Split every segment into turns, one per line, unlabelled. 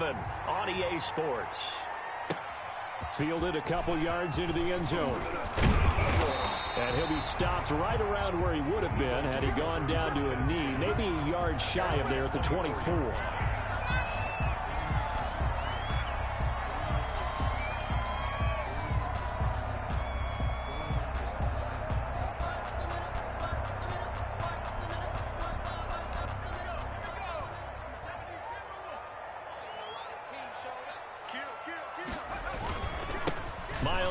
7 on EA Sports.
Fielded a couple yards into the end zone. And he'll be stopped right around where he would have been had he gone down to a knee, maybe a yard shy of there at the 24.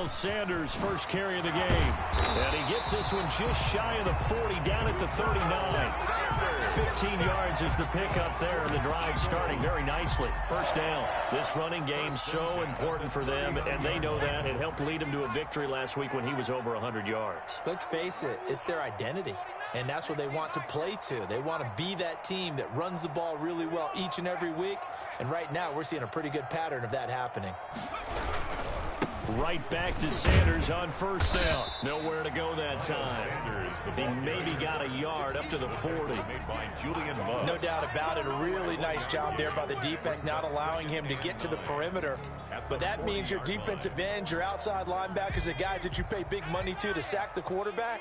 Sanders first carry of the game, and he gets this one just shy of the 40, down at the 39. 15 yards is the pickup there, and the drive starting very nicely. First down. This running game so important for them, and they know that. It helped lead them to a victory last week when he was over 100 yards.
Let's face it, it's their identity, and that's what they want to play to. They want to be that team that runs the ball really well each and every week, and right now we're seeing a pretty good pattern of that happening.
Right back to Sanders on first down. Nowhere to go that time. He maybe got a yard up to the 40.
No doubt about it. A really nice job there by the defense, not allowing him to get to the perimeter. But that means your defensive ends, your outside linebackers, the guys that you pay big money to sack the quarterback,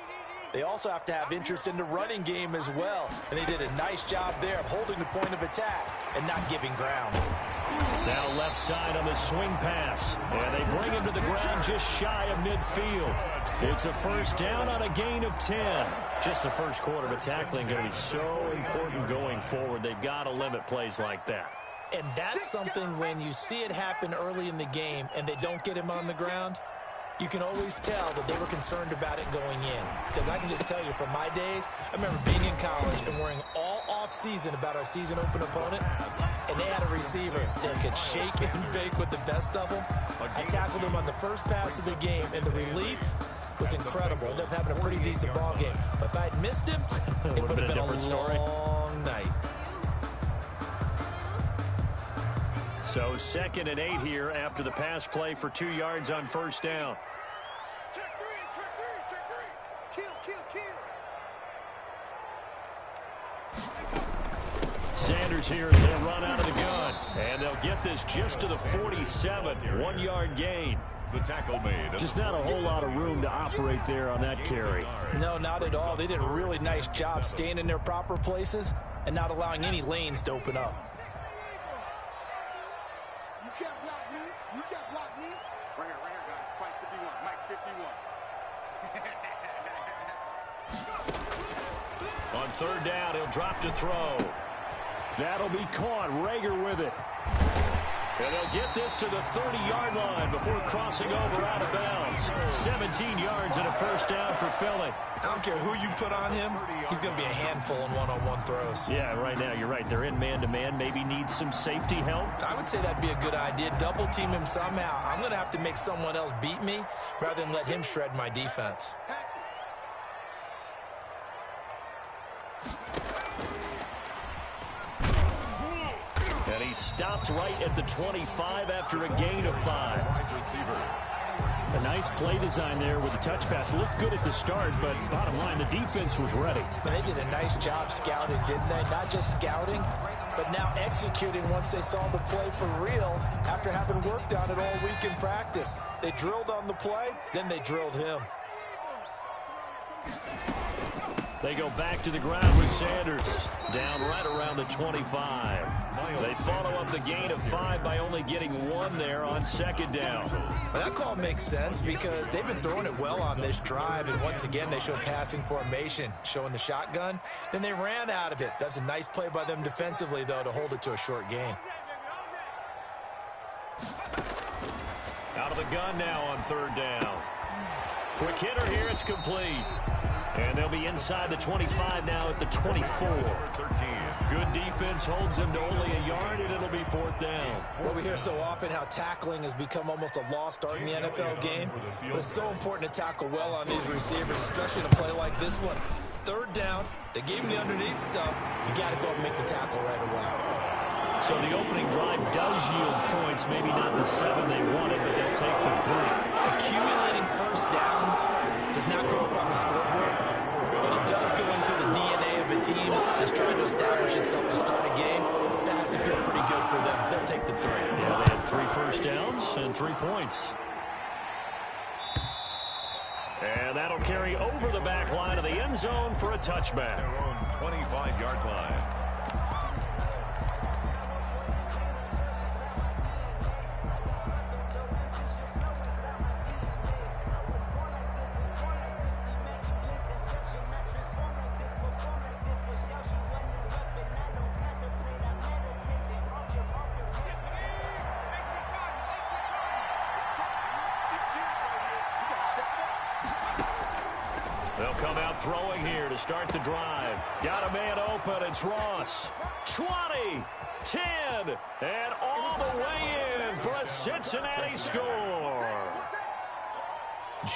they also have to have interest in the running game as well. And they did a nice job there of holding the point of attack and not giving ground.
Now left side on the swing pass. And they bring him to the ground just shy of midfield. It's a first down on a gain of 10. Just the first quarter, but tackling going to be so important going forward. They've got to limit plays like that.
And that's something when you see it happen early in the game and they don't get him on the ground, you can always tell that they were concerned about it going in. Because I can just tell you from my days, I remember being in college and worrying all off-season about our season open opponent, and they had a receiver that could shake and bake with the best of them. I tackled him on the first pass of the game, and the relief was incredible. Ended up having a pretty decent ball game. But if I had missed him, it would have been a different story. Long night.
So 2nd and 8 here after the pass play for 2 yards on first down.
Check three. Kill.
Sanders here as they run out of the gun. And they'll get this just to the 47. 1 yard gain.
The tackle made. Just not a whole lot of room to operate there on that carry.
No, not at all. They did a really nice job staying in their proper places and not allowing any lanes to open up.
You can't block me. Right here, guys. Fight 51. Mike 51.
On third down, he'll drop to throw.
That'll be caught. Rager with it.
And they'll get this to the 30-yard line before crossing over out of bounds. 17 yards and a first down for Philly.
I don't care who you put on him, he's going to be a handful in one-on-one throws.
Yeah, right now, you're right. They're in man-to-man. Maybe need some safety help.
I would say that'd be a good idea. Double team him somehow. I'm going to have to make someone else beat me rather than let him shred my defense.
And he stopped right at the 25 after a gain of 5.
A nice play design there with the touch pass. Looked good at the start, but bottom line, the defense was ready.
And they did a nice job scouting, didn't they? Not just scouting, but now executing once they saw the play for real after having worked on it all week in practice. They drilled on the play, then they drilled him.
They go back to the ground with Sanders. Down right around the 25. They follow up the gain of 5 by only getting 1 there on second down.
Well, that call makes sense because they've been throwing it well on this drive, and once again they show passing formation, showing the shotgun. Then they ran out of it. That's a nice play by them defensively, though, to hold it to a short gain.
Out of the gun now on third down. Quick hitter here, it's complete. And they'll be inside the 25 now at the 24. Good defense holds them to only a yard, and it'll be fourth down.
Well, we hear so often how tackling has become almost a lost art in the NFL game. But it's so important to tackle well on these receivers, especially in a play like this one. Third down, they gave him the underneath stuff. You got to go and make the tackle right away.
So the opening drive does yield points, maybe not the 7 they wanted, but they'll take for 3.
Accumulating first downs does not go up on the scoreboard, but it does go into the DNA of a team that's trying to establish itself to start a game. That has to feel pretty good for them. They'll take the 3.
and 3 points. And that'll carry over the back line of the end zone for a touchback.
Their own 25-yard line.
They'll come out throwing here to start the drive. Got a man open. It's Ross. 20, 10, and all the way in for a Cincinnati score.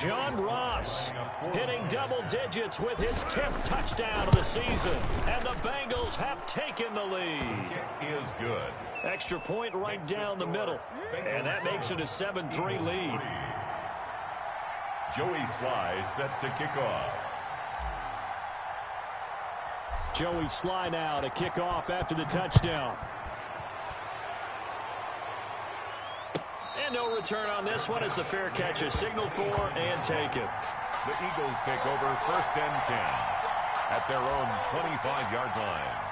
John Ross hitting double digits with his 10th touchdown of the season. And the Bengals have taken the lead.
Kick is good.
Extra point right down the middle. And that makes it a 7-3 lead.
Joey Sly set to kick off.
Joey Sly now to kick off after the touchdown. And no return on this one as the fair catch is signaled for and taken.
The Eagles take over 1st and 10 at their own 25-yard line.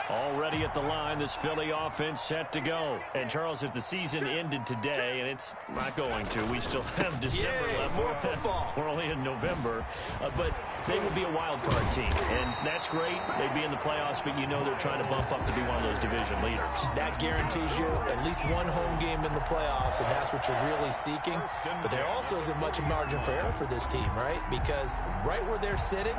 Already at the line, this Philly offense set to go. And, Charles, if the season ended today, and it's not going to, we still have December left.
More football.
We're only in November. But they would be a wild card team. And that's great. They'd be in the playoffs, but you know they're trying to bump up to be one of those division leaders.
That guarantees you at least one home game in the playoffs, and that's what you're really seeking. But there also isn't much margin for error for this team, right? Because right where they're sitting,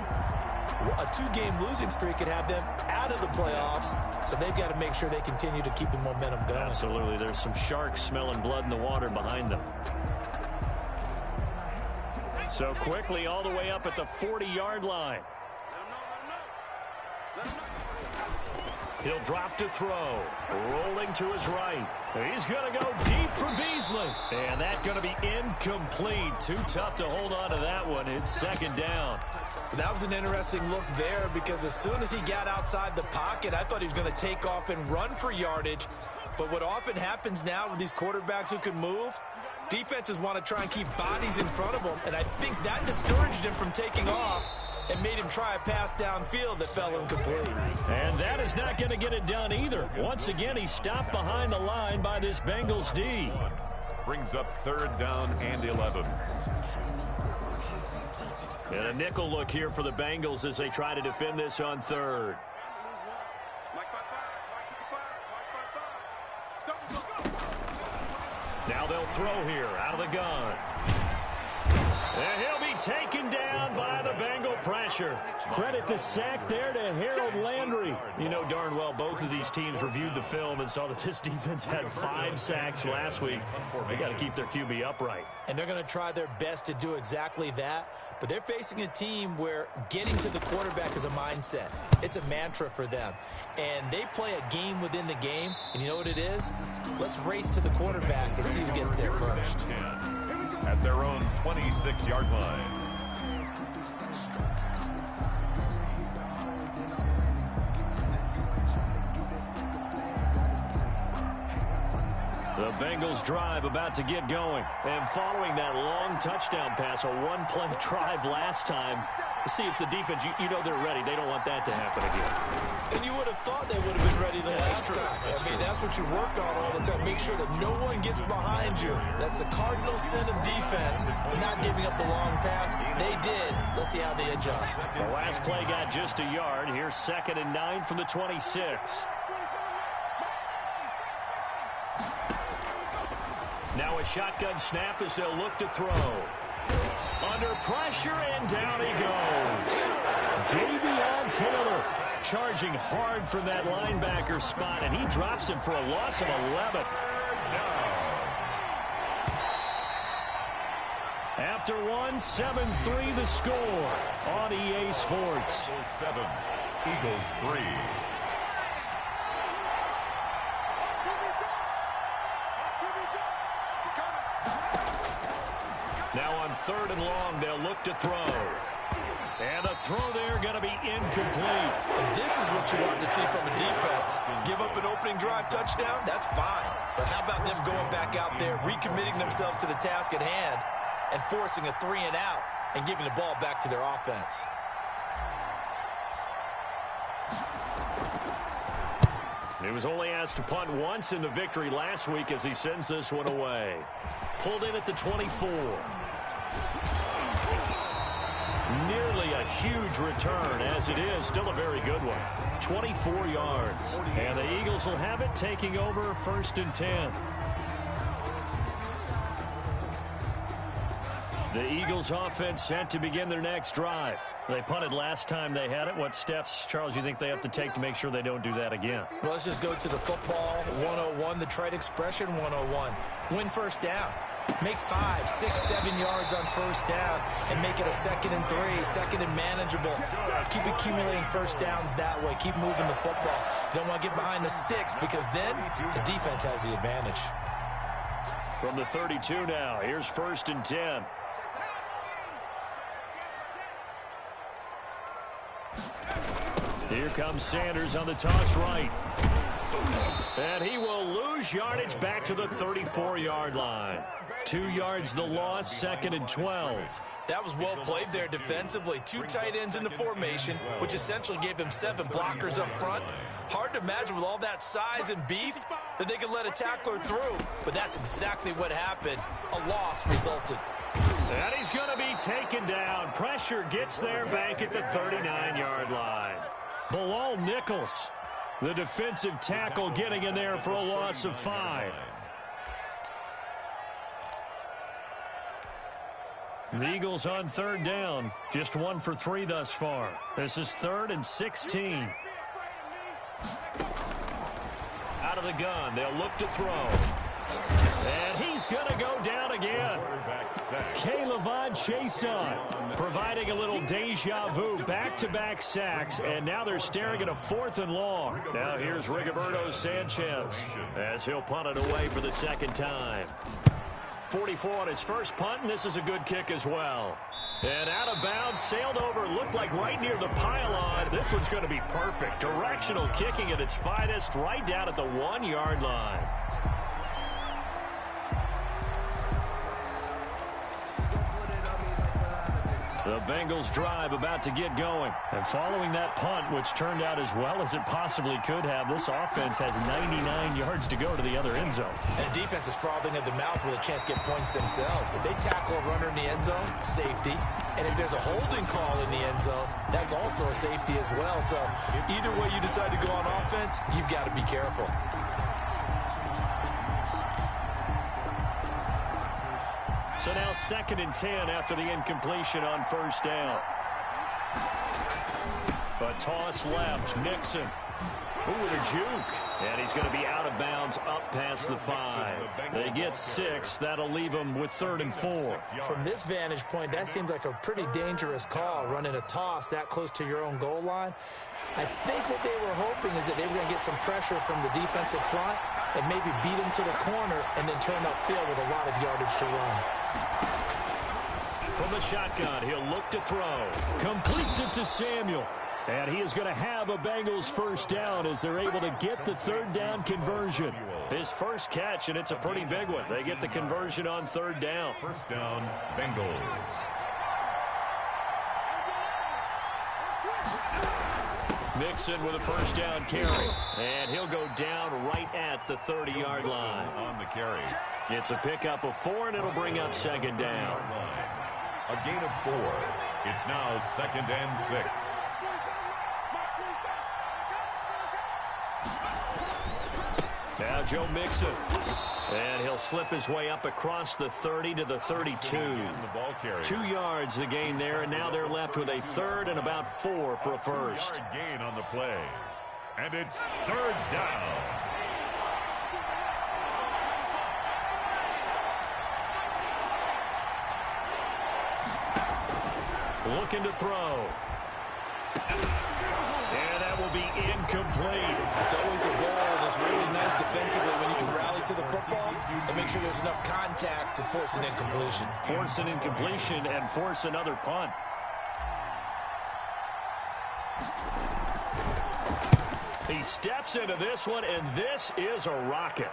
a 2-game losing streak could have them out of the playoffs, so they've got to make sure they continue to keep the momentum going.
Absolutely. There's some sharks smelling blood in the water behind them. So quickly all the way up at the 40-yard line. He'll drop to throw. Rolling to his right. He's going to go deep for Beasley. And that's going to be incomplete. Too tough to hold on to that one. It's 2nd down.
That was an interesting look there because as soon as he got outside the pocket, I thought he was going to take off and run for yardage. But what often happens now with these quarterbacks who can move, defenses want to try and keep bodies in front of them. And I think that discouraged him from taking off and made him try a pass downfield that fell incomplete.
And that is not going to get it done either. Once again, he's stopped behind the line by this Bengals D.
Brings up 3rd down and 11.
And a nickel look here for the Bengals as they try to defend this on 3rd. Now they'll throw here out of the gun. And he'll be taken down by the Bengal pressure. Credit the sack there to Harold Landry. You know darn well both of these teams reviewed the film and saw that this defense had 5 sacks last week. They got to keep their QB upright.
And they're going to try their best to do exactly that. But they're facing a team where getting to the quarterback is a mindset. It's a mantra for them. And they play a game within the game. And you know what it is? Let's race to the quarterback and see who gets there first.
At their own 26-yard line.
The Bengals drive about to get going. And following that long touchdown pass, a one-play drive last time, see if the defense, you know they're ready. They don't want that to happen again.
And you would have thought they would have been ready the last time. I mean, that's what you work on all the time. Make sure that no one gets behind you. That's the cardinal sin of defense, not giving up the long pass. They did. Let's see how they adjust.
The last play got just a yard. Here's 2nd and 9 from the 26. Now a shotgun snap as they'll look to throw. Under pressure, and down he goes. Davion Taylor charging hard from that linebacker spot, and he drops him for a loss of 11. After one, 7-3 the score on EA Sports.
7, Eagles 3.
Now on 3rd and long, they'll look to throw. And the throw there going to be incomplete.
And this is what you want to see from a defense. Give up an opening drive touchdown, that's fine. But how about them going back out there, recommitting themselves to the task at hand, and forcing a 3-and-out and giving the ball back to their offense?
He was only asked to punt once in the victory last week as he sends this one away. Pulled in at the 24. Nearly a huge return, as it is still a very good one. 24 yards. And the Eagles will have it, taking over 1st and 10. The Eagles offense set to begin their next drive. They punted last time they had it. What steps, Charles, you think they have to take to make sure they don't do that again?
Well, let's just go to the football 101, the trite expression 101. Win first down. Make 5, 6, 7 yards on first down and make it a 2nd and 3, 2nd and manageable. Keep accumulating first downs that way. Keep moving the football. You don't want to get behind the sticks because then the defense has the advantage.
From the 32 now, here's 1st and 10. Here comes Sanders on the toss right. And he will lose yardage back to the 34-yard line. 2 yards the loss, 2nd and 12.
That was well played there defensively. 2 tight ends in the formation, which essentially gave them 7 blockers up front. Hard to imagine with all that size and beef that they could let a tackler through. But that's exactly what happened. A loss resulted.
And he's going to be taken down. Pressure gets there back at the 39-yard line. Bilal Nichols, the defensive tackle, getting in there for a loss of 5. The Eagles on 3rd down, just 1 for 3 thus far. This is 3rd and 16. Out of the gun, they'll look to throw. And he's going to go down again. K'Lavon Chaisson providing a little deja vu, back-to-back sacks, and now they're staring at a 4th and long. Now here's Rigoberto Sanchez as he'll punt it away for the 2nd time. 44 on his first punt, and this is a good kick as well. And out of bounds, sailed over, looked like right near the pylon. This one's going to be perfect. Directional kicking at its finest, right down at the 1-yard line. The Bengals drive about to get going. And following that punt, which turned out as well as it possibly could have, this offense has 99 yards to go to the other end zone.
And defense is frothing at the mouth with a chance to get points themselves. If they tackle a runner in the end zone, safety. And if there's a holding call in the end zone, that's also a safety as well. So either way you decide to go on offense, you've got to be careful.
So now 2nd and 10 after the incompletion on first down. A toss left, Mixon. Ooh, with a juke. And he's going to be out of bounds up past the 5. They get 6. That'll leave them with 3rd and 4.
From this vantage point, that seems like a pretty dangerous call, running a toss that close to your own goal line. I think what they were hoping is that they were going to get some pressure from the defensive front and maybe beat them to the corner and then turn upfield with a lot of yardage to run.
From the shotgun, he'll look to throw. Completes it to Samuel. And he is going to have a Bengals first down as they're able to get the 3rd down conversion. His first catch, and it's a pretty big one. They get the conversion on 3rd down.
First down, Bengals.
Mixon with a first down carry. And he'll go down right at the 30-yard line.
On the carry.
It's a pickup of 4, and it'll bring up 2nd down.
A gain of 4. It's now 2nd and 6.
Now Joe Mixon. And he'll slip his way up across the 30 to the 32. 2 yards the gain there, and now they're left with a 3rd and about 4 for a first.
Gain on the play. And it's 3rd down.
Looking to throw. And that will be incomplete.
It's always a goal, and it's really nice defensively when you can rally to the football and make sure there's enough contact to force an incompletion.
Force an incompletion and force another punt. He steps into this one, and this is a rocket.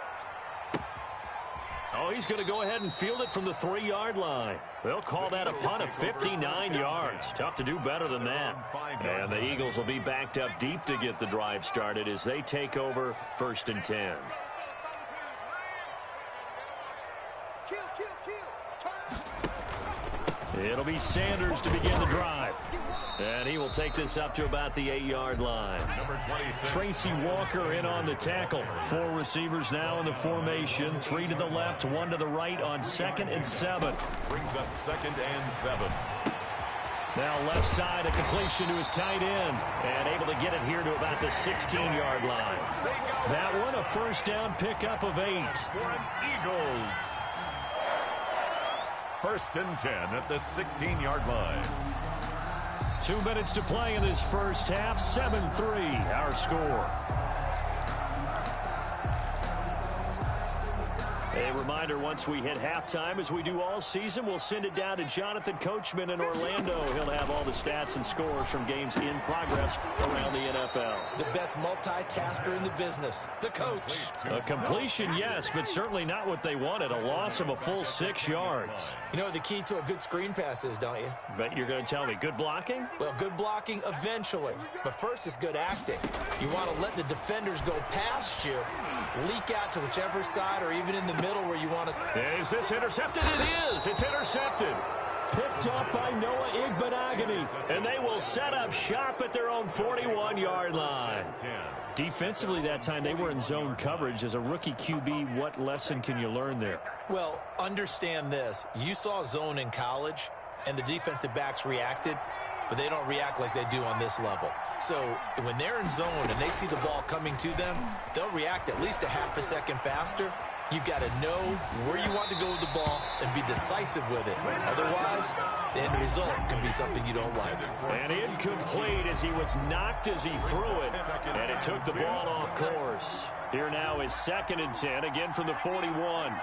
Oh, he's going to go ahead and field it from the 3-yard line. They'll call that a punt of 59 yards. Tough to do better than that. And the Eagles will be backed up deep to get the drive started as they take over 1st and 10. It'll be Sanders to begin the drive. And he will take this up to about the 8-yard line. Tracy Walker in on the tackle. 4 receivers now in the formation. 3 to the left, 1 to the right on 2nd and 7.
Brings up 2nd and 7.
Now left side, a completion to his tight end. And able to get it here to about the 16-yard line. That one, a first down pickup of 8.
Eagles. 1st and 10 at the 16-yard line.
2 minutes to play in this first half. 7-3, our score. A reminder, once we hit halftime, as we do all season, we'll send it down to Jonathan Coachman in Orlando. He'll have all the stats and scores from games in progress around the NFL.
The best multitasker in the business, the coach.
A completion, yes, but certainly not what they wanted. A loss of a full 6 yards.
You know what the key to a good screen pass is, don't you?
Bet you're going to tell me. Good blocking?
Well, good blocking eventually. But first is good acting. You want to let the defenders go past you, leak out to whichever side or even in the middle where you want to.
Is this intercepted? It is. It's intercepted. Picked up by Noah Igbenogany. And they will set up shop at their own 41-yard line. Defensively that time, they were in zone coverage. As a rookie QB, what lesson can you learn there?
Well, understand this. You saw zone in college, and the defensive backs reacted, but they don't react like they do on this level. So when they're in zone and they see the ball coming to them, they'll react at least a half a second faster. You've got to know where you want to go with the ball and be decisive with it. Otherwise, the end result can be something you don't like.
And incomplete as he was knocked as he threw it. And it took the ball off course. Here now is 2nd and 10, again from the 41.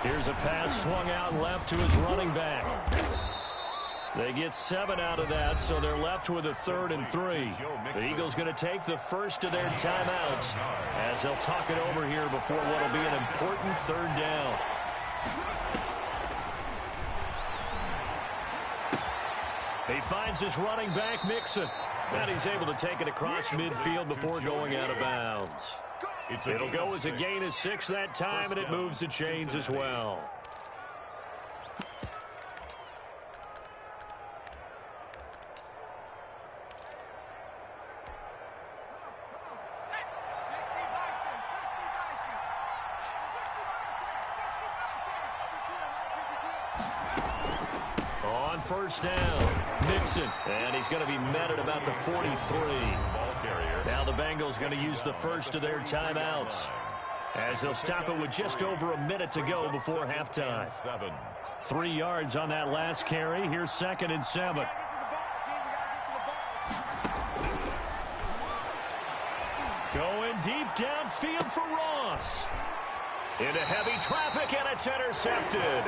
Here's a pass swung out left to his running back. They get 7 out of that, so they're left with a 3rd and 3. The Eagles going to take the first of their timeouts as they'll talk it over here before what will be an important 3rd down. He finds his running back, Mixon. And he's able to take it across midfield before going out of bounds. It'll go as a gain of 6 that time, and it moves the chains as well. On first down, Mixon, and he's going to be met at about the 43. Now the Bengals going to use the first of their timeouts as they'll stop it with just over a minute to go before halftime. 3 yards on that last carry. Here's 2nd and 7. Going deep downfield for Ross. Into heavy traffic, and it's intercepted.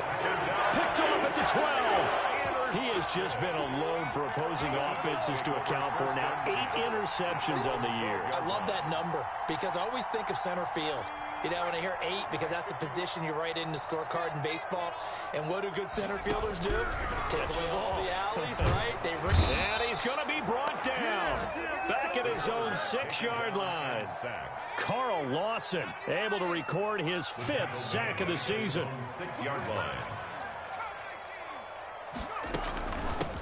Picked off at the 12. He has just been alone for opposing offenses to account for now 8 interceptions on the year.
I love that number because I always think of center field. You know, when I hear 8, because that's the position you write in the scorecard in baseball. And what do good center fielders do? Take away all the alleys, right?
And he's going to be brought down. Back at his own 6-yard line. Carl Lawson able to record his 5th sack of the season.
6-yard line.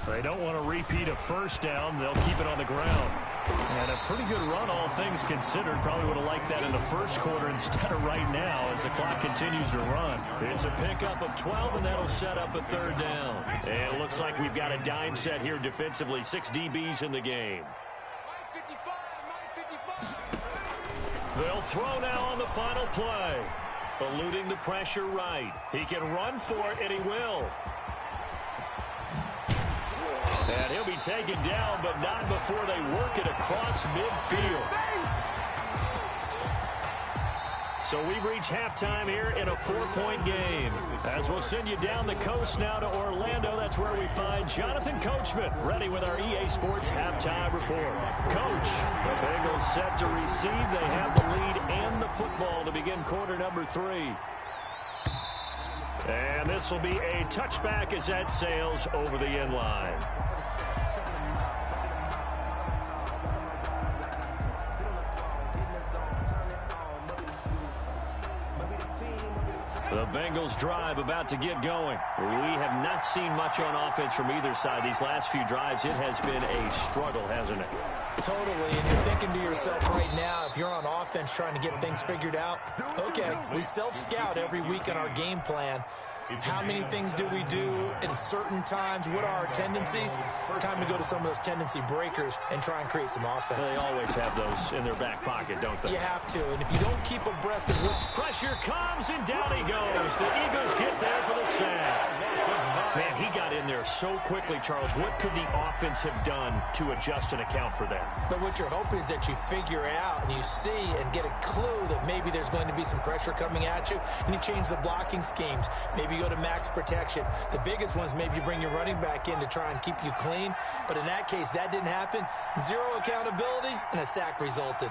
They don't want to repeat a first down. They'll keep it on the ground. And a pretty good run, all things considered. Probably would have liked that in the first quarter instead of right now as the clock continues to run. It's a pickup of 12, and that'll set up a 3rd down. And it looks like we've got a dime set here defensively. 6 DBs in the game. They'll throw now on the final play. Eluding the pressure right. He can run for it, and he will. And he'll be taken down, but not before they work it across midfield. So we've reached halftime here in a 4-point game. As we'll send you down the coast now to Orlando, that's where we find Jonathan Coachman, ready with our EA Sports halftime report. Coach, the Bengals set to receive. They have the lead and the football to begin quarter number 3. And this will be a touchback as that sails over the end line. The Bengals drive about to get going. We have not seen much on offense from either side. These last few drives, it has been a struggle, hasn't it?
Totally, and you're thinking to yourself right now, if you're on offense trying to get things figured out, okay, we self-scout every week on our game plan. How many things do we do at certain times? What are our tendencies? Time to go to some of those tendency breakers and try and create some offense.
They always have those in their back pocket, don't they?
You have to, and if you don't keep abreast of what...
Pressure comes, and down he goes. The Eagles get there for the sack. Man, he got in there so quickly, Charles. What could the offense have done to adjust and account for that?
But what you're hoping is that you figure out and you see and get a clue that maybe there's going to be some pressure coming at you, and you change the blocking schemes. Maybe you go to max protection. The biggest one is maybe you bring your running back in to try and keep you clean. But in that case, that didn't happen. Zero accountability, and a sack resulted.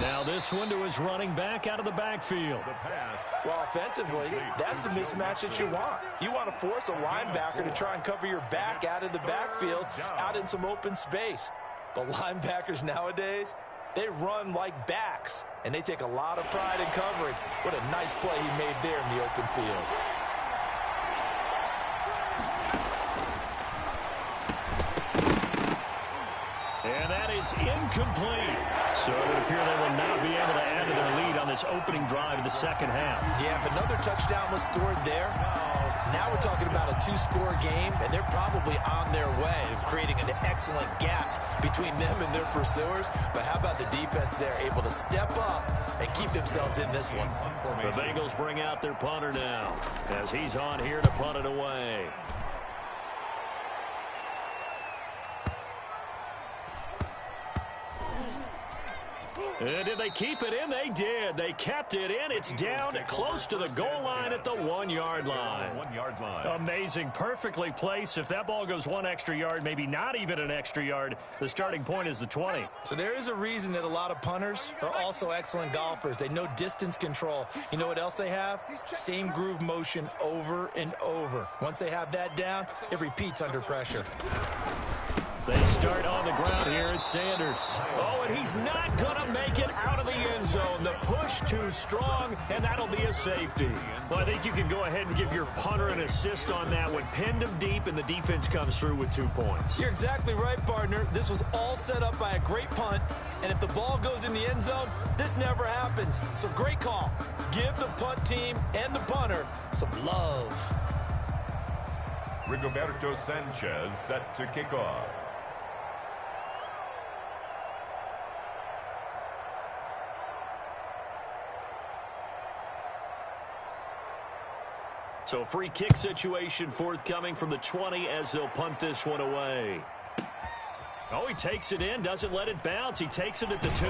Now this one to his running back out of the backfield.
Well, offensively, that's the mismatch that you want. You want to force a linebacker to try and cover your back out of the backfield, out in some open space. But linebackers nowadays, they run like backs, and they take a lot of pride in covering. What a nice play he made there in the open field.
And that is incomplete. So it would appear they will not be able to add to their lead on this opening drive of the second half.
Yeah, if another touchdown was scored there, now we're talking about a 2-score game, and they're probably on their way of creating an excellent gap between them and their pursuers. But how about the defense there, able to step up and keep themselves in this one?
The Bengals bring out their punter now as he's on here to punt it away. Did they keep it in? They did. They kept it in. It's down close to the goal line at the 1-yard line. Amazing. Perfectly placed. If that ball goes one extra yard, maybe not even an extra yard, the starting point is the 20.
So there is a reason that a lot of punters are also excellent golfers. They know distance control. You know what else they have? Same groove motion over and over. Once they have that down, it repeats under pressure.
They start on the ground here at Sanders. Oh, and he's not going to make it out of the end zone. The push too strong, and that'll be a safety. Well, I think you can go ahead and give your punter an assist on that one. Pinned him deep, and the defense comes through with 2 points.
You're exactly right, partner. This was all set up by a great punt, and if the ball goes in the end zone, this never happens. So great call. Give the punt team and the punter some love.
Rigoberto Sanchez set to kick off.
So free kick situation forthcoming from the 20 as they'll punt this one away. Oh, he takes it in, doesn't let it bounce. He takes it at the 2.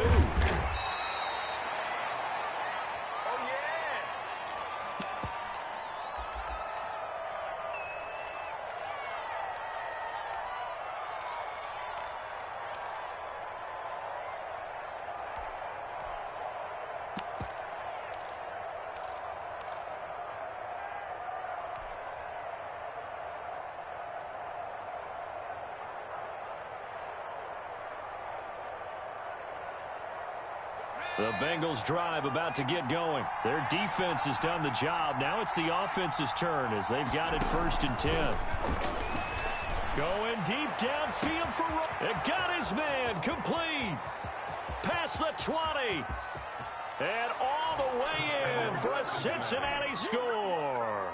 The Bengals drive about to get going. Their defense has done the job. Now it's the offense's turn as they've got it 1st and 10. Going deep downfield for it. Got his man complete. Past the 20. And all the way in for a Cincinnati score.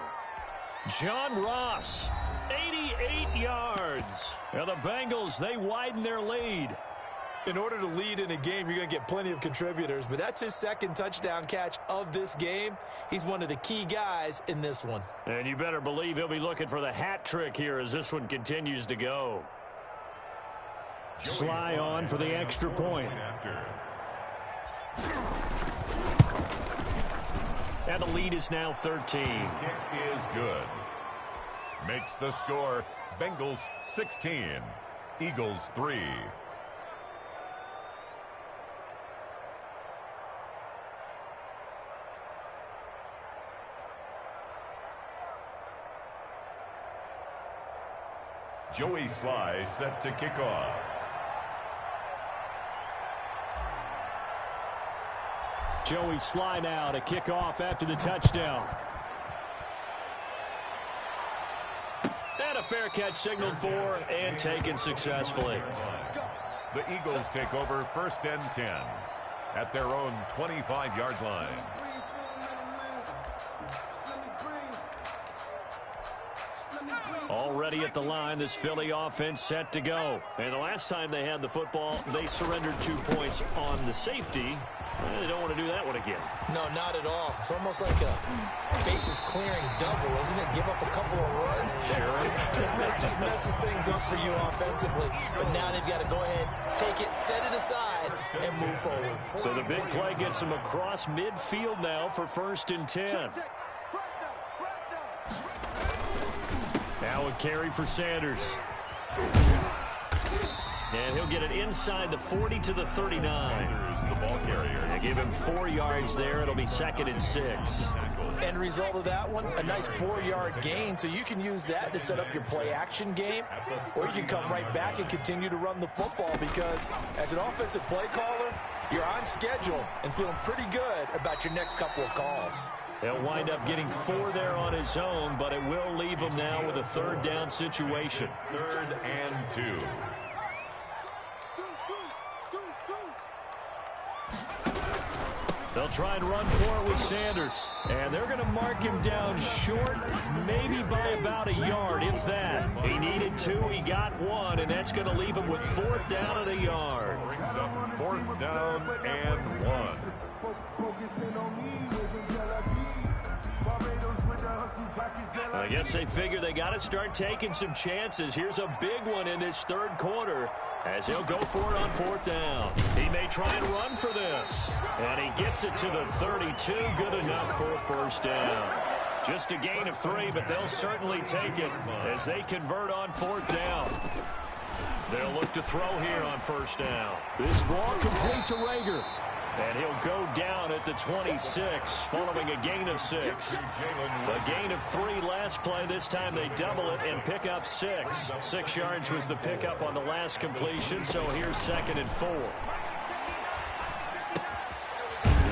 John Ross, 88 yards. And the Bengals, they widen their lead.
In order to lead in a game, you're going to get plenty of contributors, but that's his 2nd touchdown catch of this game. He's one of the key guys in this one.
And you better believe he'll be looking for the hat trick here as this one continues to go. Sly on for the extra point. And the lead is now 13.
Kick is good. Makes the score Bengals 16, Eagles 3. Joey Sly set to kick off.
Joey Sly now to kick off after the touchdown. And a fair catch signaled for and taken successfully.
The Eagles take over 1st and 10 at their own 25-yard line.
Already at the line, this Philly offense set to go. And the last time they had the football, they surrendered 2 points on the safety. They don't want to do that one again.
No, not at all. It's almost like a bases clearing double, isn't it? Give up a couple of runs.
Sure.
just messes things up for you offensively. But now they've got to go ahead, take it, set it aside, and move forward.
So the big play gets them across midfield now for 1st and 10. Now a carry for Sanders. And he'll get it inside the 40 to the 39.
Sanders, the ball carrier.
They give him 4 yards there. It'll be 2nd and 6.
End result of that one, a nice 4-yard gain. So you can use that to set up your play-action game, or you can come right back and continue to run the football because as an offensive play caller, you're on schedule and feeling pretty good about your next couple of calls.
He'll wind up getting 4 there on his own, but it will leave him now with a 3rd down situation.
3rd and 2.
They'll try and run for it with Sanders. And they're going to mark him down short, maybe by about a yard, if that. He needed 2, he got 1, and that's going to leave him with 4th down and a yard.
Brings up 4th down and 1.
I guess they figure they got to start taking some chances. Here's a big one in this 3rd quarter as he'll go for it on 4th down. He may try and run for this. And he gets it to the 32. Good enough for a 1st down. Just a gain of 3, but they'll certainly take it as they convert on 4th down. They'll look to throw here on 1st down. This ball complete to Rager. And he'll go down at the 26 following a gain of 6. A gain of 3 last play. This time they double it and pick up 6. 6 yards was the pickup on the last completion, so here's 2nd and 4.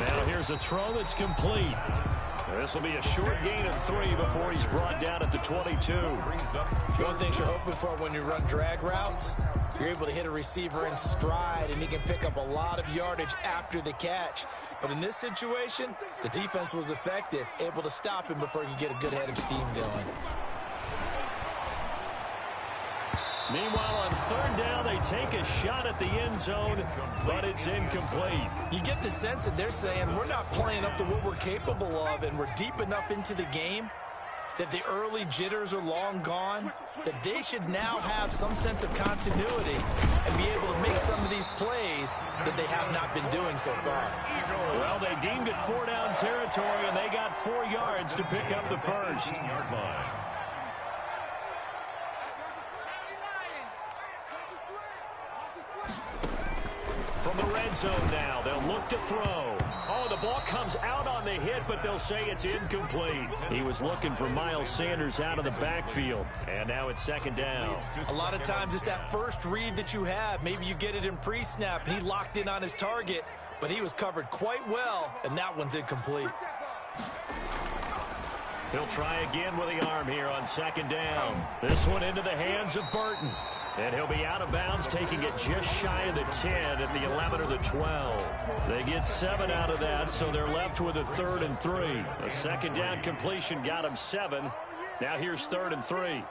Now here's a throw that's complete. This will be a short gain of 3 before he's brought down at the 22.
One thing you're hoping for when you run drag routes, you're able to hit a receiver in stride, and he can pick up a lot of yardage after the catch. But in this situation, the defense was effective, able to stop him before he could get a good head of steam going.
Meanwhile, on 3rd down, they take a shot at the end zone, but it's incomplete.
You get the sense that they're saying we're not playing up to what we're capable of, and we're deep enough into the game that the early jitters are long gone, that they should now have some sense of continuity and be able to make some of these plays that they have not been doing so far.
Well, they deemed it 4-down territory, and they got 4 yards to pick up the 1st. From the red zone now, they'll look to throw. Oh, the ball comes out on the hit, but they'll say it's incomplete. He was looking for Miles Sanders out of the backfield, and now it's 2nd down.
A lot of times it's that first read that you have. Maybe you get it in pre-snap, and he locked in on his target, but he was covered quite well, and that one's incomplete.
He'll try again with the arm here on 2nd down. This one into the hands of Burton. And he'll be out of bounds, taking it just shy of the 10 at the 11 or the 12. They get 7 out of that, so they're left with a 3rd and 3. A 2nd down completion got them 7. Now here's 3rd and 3.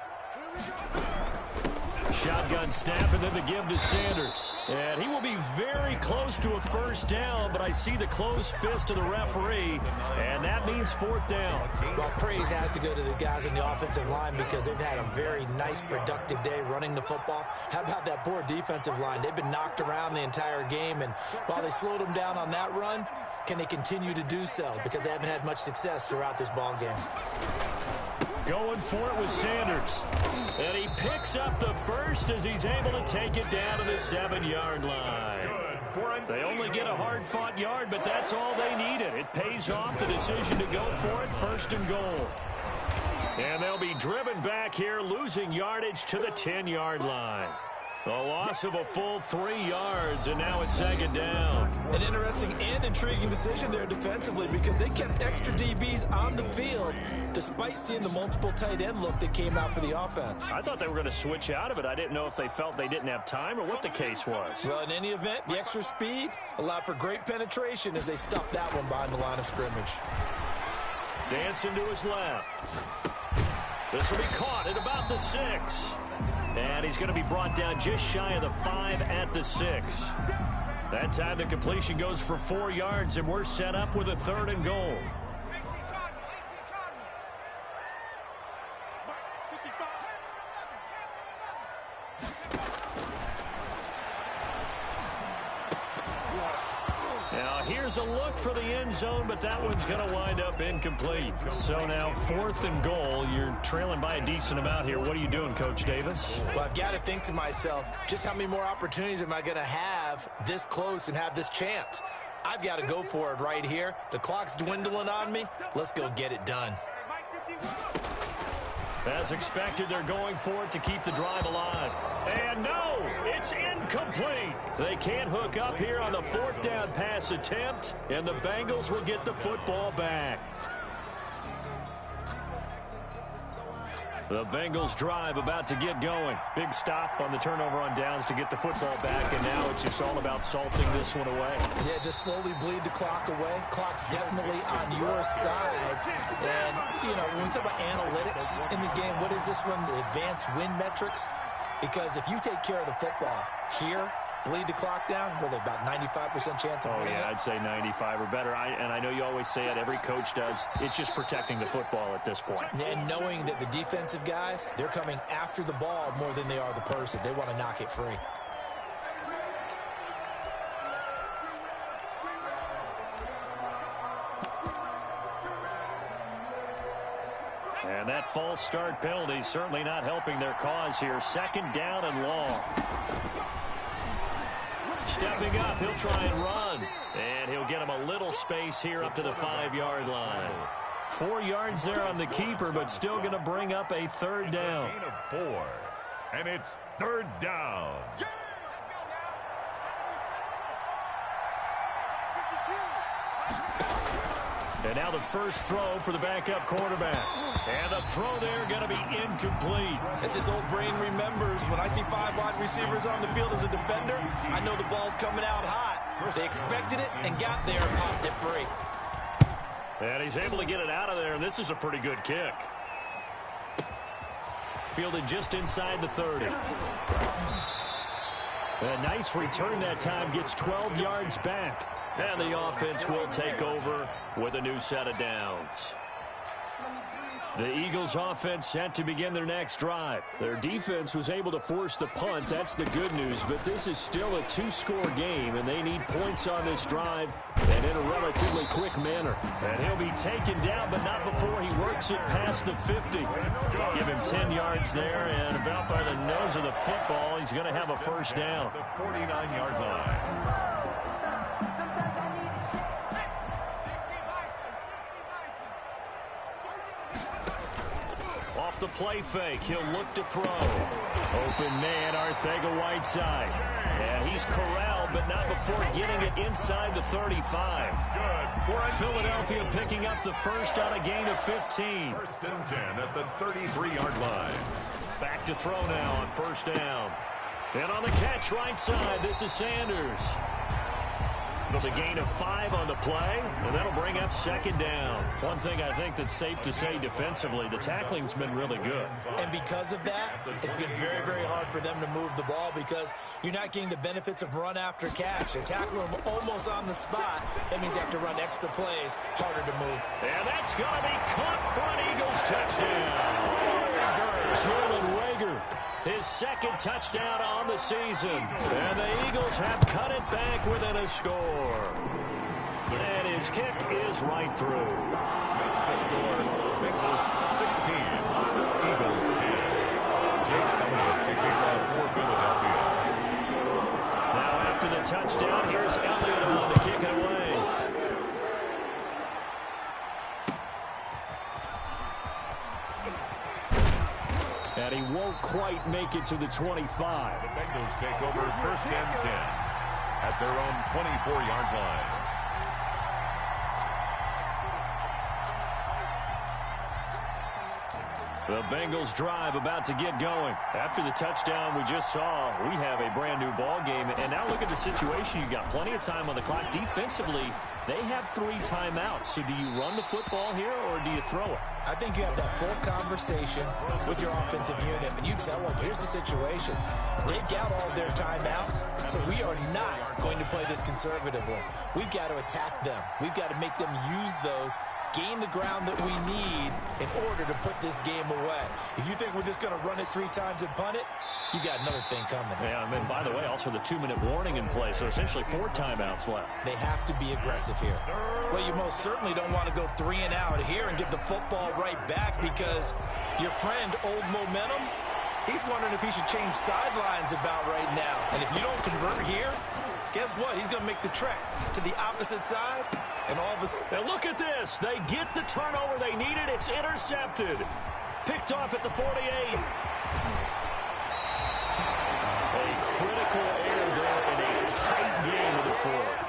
Shotgun snap, and then the give to Sanders. And he will be very close to a first down, but I see the closed fist of the referee, and that means fourth down.
Well, praise has to go to the guys on the offensive line because they've had a very nice, productive day running the football. How about that poor defensive line? They've been knocked around the entire game, and while they slowed them down on that run, can they continue to do so? Because they haven't had much success throughout this ball game.
Going for it with Sanders. And he picks up the first as he's able to take it down to the 7-yard line. They only get a hard-fought yard, but that's all they needed. It pays off the decision to go for it, first and goal. And they'll be driven back here, losing yardage to the 10-yard line. A loss of a full 3 yards, and now it's second down.
An interesting and intriguing decision there defensively because they kept extra DBs on the field despite seeing the multiple tight end look that came out for the offense.
I thought they were going to switch out of it. I didn't know if they felt they didn't have time or what the case was.
Well, in any event, the extra speed allowed for great penetration as they stuffed that one behind the line of scrimmage.
Dancing to his left. This will be caught at about the 6. And he's going to be brought down just shy of the 5 at the 6. That time the completion goes for 4 yards, and we're set up with a third and goal. Now here's a look for the end zone, but that one's going to wind up incomplete. So now 4th and goal. You're trailing by a decent amount here. What are you doing, Coach Davis?
Well, I've got to think to myself, just how many more opportunities am I going to have this close and have this chance? I've got to go for it right here. The clock's dwindling on me. Let's go get it done.
As expected, they're going for it to keep the drive alive. And no, it's incomplete. They can't hook up here on the 4th down pass attempt, and the Bengals will get the football back. The Bengals drive about to get going. Big stop on the turnover on downs to get the football back, and now it's just all about salting this one away.
Yeah, just slowly bleed the clock away. Clock's definitely on your side. And, you know, when we talk about analytics in the game, what is this one? The advanced win metrics? Because if you take care of the football here, bleed the clock down, well, they've about 95% chance of winning it.
I'd say 95 or better. And I know you always say it, every coach does. It's just protecting the football at this point.
And knowing that the defensive guys, they're coming after the ball more than they are the person. They want to knock it free.
And that false start penalty certainly not helping their cause here. 2nd down and long. Stepping up, he'll try and run. And he'll get him a little space here up to the 5-yard line. 4 yards there on the keeper, but still going to bring up a 3rd down.
Gain of 4. And it's 3rd down.
And now the first throw for the backup quarterback. And the throw there going to be incomplete.
As this old brain remembers, when I see 5 wide receivers on the field as a defender, I know the ball's coming out hot. They expected it and got there and popped it free.
And he's able to get it out of there, and this is a pretty good kick. Fielded just inside the 30. A nice return that time, gets 12 yards back. And the offense will take over with a new set of downs. The Eagles offense set to begin their next drive. Their defense was able to force the punt. That's the good news. But this is still a 2-score game, and they need points on this drive and in a relatively quick manner. And he'll be taken down, but not before he works it past the 50. Give him 10 yards there, and about by the nose of the football, he's going to have a first down.
The 49-yard line.
Off the play fake, he'll look to throw. Open man, Arcega-Whiteside. And he's corralled, but not before getting it inside the 35. Good. Philadelphia picking up the first on a gain of 15.
1st and 10 at the 33-yard line.
Back to throw now on 1st down. And on the catch right side, this is Sanders. It's a gain of 5 on the play, and that'll bring up second down. One thing I think that's safe to say defensively, the tackling's been really good.
And because of that, it's been very, very hard for them to move the ball because you're not getting the benefits of run after catch. They tackle them almost on the spot. That means you have to run extra plays, harder to move.
And that's going to be caught for an Eagles touchdown. Jalen Reagor, his second touchdown on the season. And the Eagles have cut it back within a score. And his kick is right through.
Makes the score Bengals 16, Eagles 10. Jake Elliott to kick off for Philadelphia.
Now after the touchdown, here's Elliott on to kick it away. And he won't quite make it to the 25.
The Bengals take over first and 10 at their own 24-yard line.
The Bengals drive about to get going. After the touchdown we just saw, we have a brand new ball game. And now look at the situation. You got plenty of time on the clock. Defensively, they have 3 timeouts. So do you run the football here or do you throw it?
I think you have that full conversation with your offensive unit, and you tell them, here's the situation. They got all their timeouts, so we are not going to play this conservatively. We've got to attack them. We've got to make them use those, gain the ground that we need in order to put this game away. If you think we're just going to run it 3 times and punt it, you got another thing coming.
Yeah, and then, by the way, also the 2-minute warning in play, so essentially 4 timeouts left.
They have to be aggressive here. Well, you most certainly don't want to go 3 and out here and give the football right back because your friend, Old Momentum, he's wondering if he should change sidelines about right now. And if you don't convert here, guess what? He's going to make the trek to the opposite side, and all of a sudden...
And look at this. They get the turnover they needed. It's intercepted. Picked off at the 48. A critical error there in a tight game in the fourth.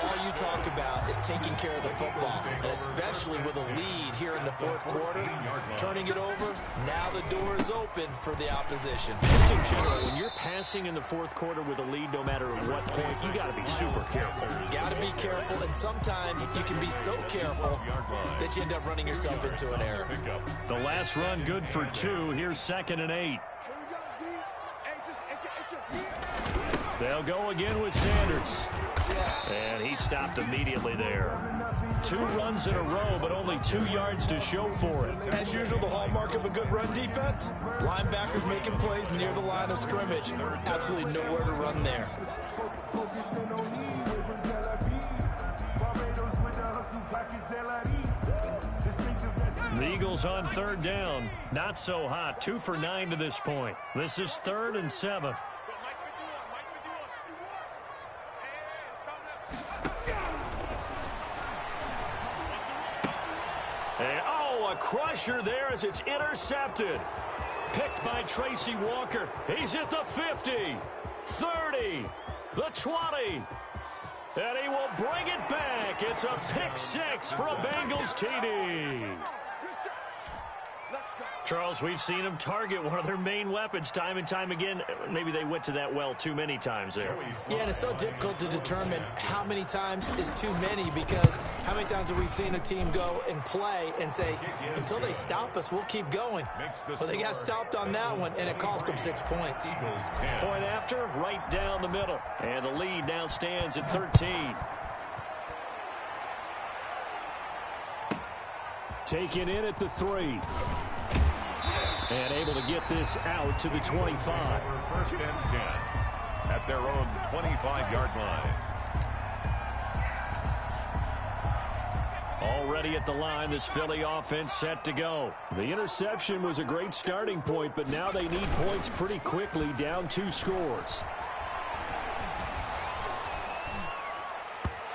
All you talk about is taking care of the football, and especially with a lead here in the fourth quarter, turning it over, now the door is open for the opposition.
Just in general, when you're passing in the fourth quarter with a lead, no matter what point, you got to be super careful.
Got to be careful, and sometimes you can be so careful that you end up running yourself into an error.
The last run good for 2. Here's 2nd and 8. They'll go again with Sanders. And he stopped immediately there. 2 runs in a row, but only 2 yards to show for it.
As usual, the hallmark of a good run defense, linebackers making plays near the line of scrimmage. Absolutely nowhere to run there.
The Eagles on 3rd down. Not so hot. 2 for 9 to this point. This is 3rd and 7. And, oh, a crusher there as it's intercepted. Picked by Tracy Walker. He's at the 50, 30, the 20. And he will bring it back. It's a pick 6 for a Bengals TD. Charles, we've seen them target one of their main weapons time and time again. Maybe they went to that well too many times there.
Yeah, and it's so difficult to determine how many times is too many because how many times have we seen a team go and play and say, until they stop us, we'll keep going. Well, they got stopped on that one, and it cost them 6 points.
Point after, right down the middle. And the lead now stands at 13. Taken in at the 3. And able to get this out to the 25.
First and 10 at their own 25-yard line.
Already at the line, this Philly offense set to go. The interception was a great starting point, but now they need points pretty quickly, down 2 scores.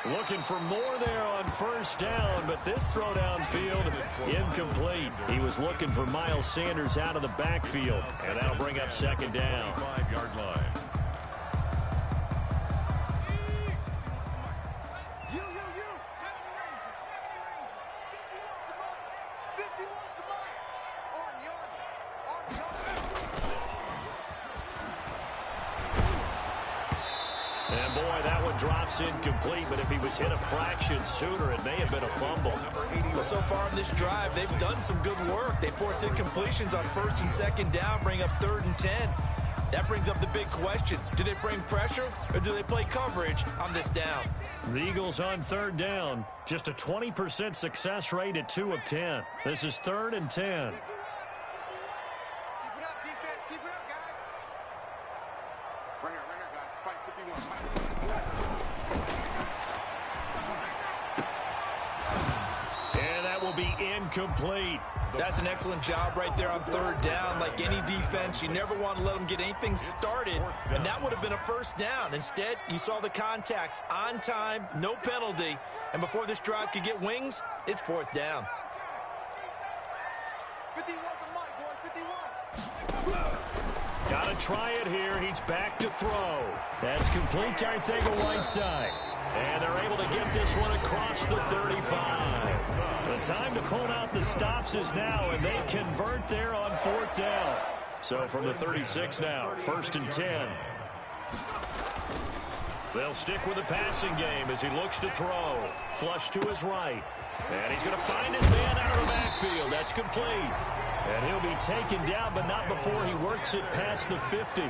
Looking for more there on 1st down, but this throw downfield, incomplete. He was looking for Miles Sanders out of the backfield, and that'll bring up 2nd down.
5-yard line.
And, boy, that one drops incomplete, but if he was hit a fraction sooner, it may have been a fumble.
Well, so far in this drive, they've done some good work. They force incompletions on 1st and 2nd down, bring up 3rd and 10. That brings up the big question. Do they bring pressure or do they play coverage on this down?
The Eagles on 3rd down. Just a 20% success rate at 2 of 10. This is 3rd and 10. And that will be incomplete.
That's an excellent job right there on 3rd down. Like any defense, you never want to let them get anything started, and that would have been a 1st down. Instead, you saw the contact on time, no penalty, and before this drive could get wings, it's 4th down.
51 for Mike, boy, 51.
Got to try it here. He's back to throw. That's complete to Arcega-Whiteside. And they're able to get this one across the 35. The time to pull out the stops is now, and they convert there on 4th down. So from the 36 now, 1st and 10. They'll stick with the passing game as he looks to throw. Flush to his right. And he's going to find his man out of the backfield. That's complete. And he'll be taken down, but not before he works it past the 50.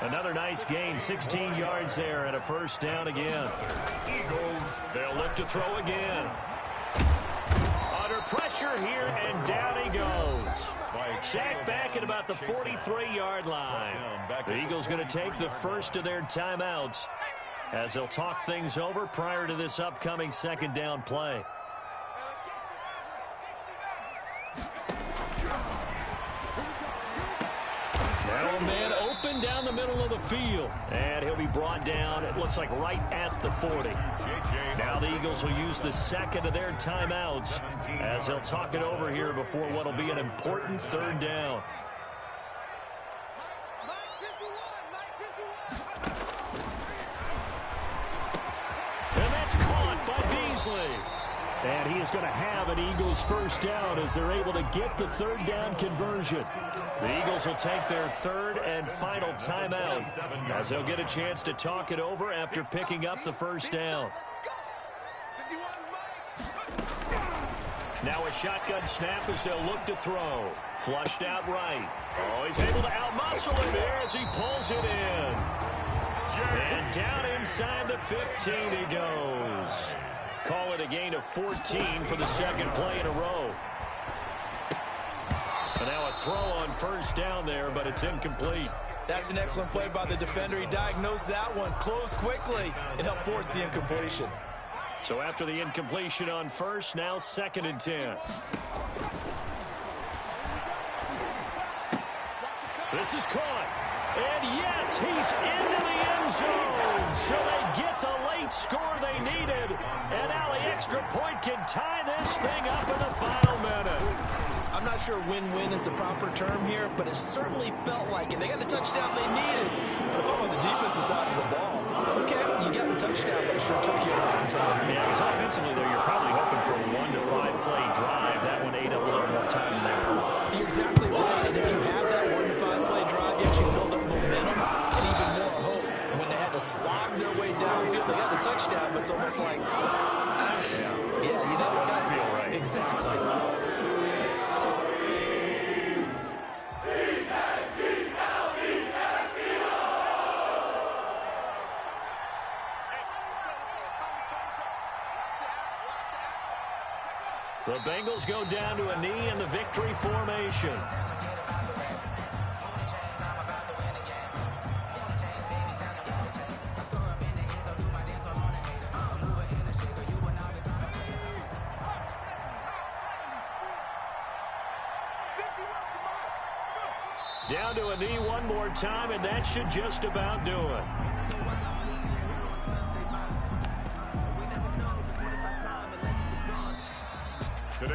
Another nice gain, 16 yards there, and a 1st down again. Eagles, they'll look to throw again. Under pressure here, and down he goes. Sacked back at about the 43-yard line. The Eagles going to take the first of their timeouts as they'll talk things over prior to this upcoming 2nd down play. Now a man open down the middle of the field. And he'll be brought down, it looks like right at the 40. Now the Eagles will use the 2nd of their timeouts as they'll talk it over here before what will be an important 3rd down. And that's caught by Beasley. And he is going to have an Eagles 1st down as they're able to get the 3rd down conversion. The Eagles will take their 3rd and final timeout as they'll get a chance to talk it over after picking up the 1st down. Now a shotgun snap as they'll look to throw. Flushed out right. Oh, he's able to outmuscle him here as he pulls it in. And down inside the 15 he goes. Call it a gain of 14 for the 2nd play in a row. And now a throw on 1st down there, but it's incomplete.
That's an excellent play by the defender. He diagnosed that one, closed quickly, and helped force the incompletion.
So after the incompletion on 1st, now 2nd and 10. This is caught. And yes, he's into the end zone. So they get the late score they needed. And now the extra point can tie this thing up in the final minute.
I'm not sure win-win is the proper term here, but it certainly felt like it. They got the touchdown they needed. But if I'm on the defensive side of the ball, okay, you got the touchdown, but it sure took you a long time.
Yeah, because offensively, though, you're probably hoping for a 1 to 5 play drive. That one ate up a little more time than they were.
You're exactly right. And if you have that 1 to 5 play drive, you actually build up momentum and even more hope. And when they had to slog their way downfield, they got the touchdown, but it's almost like, yeah, you know, it doesn't feel right. Exactly.
The Bengals go down to a knee in the victory formation. Down to a knee one more time, and that should just about do it.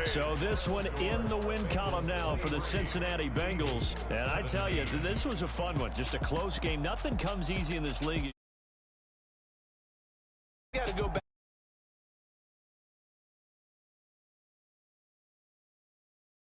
So this one in the win column now for the Cincinnati Bengals. And I tell you, this was a fun one. Just a close game. Nothing comes easy in this league.
You got to go back.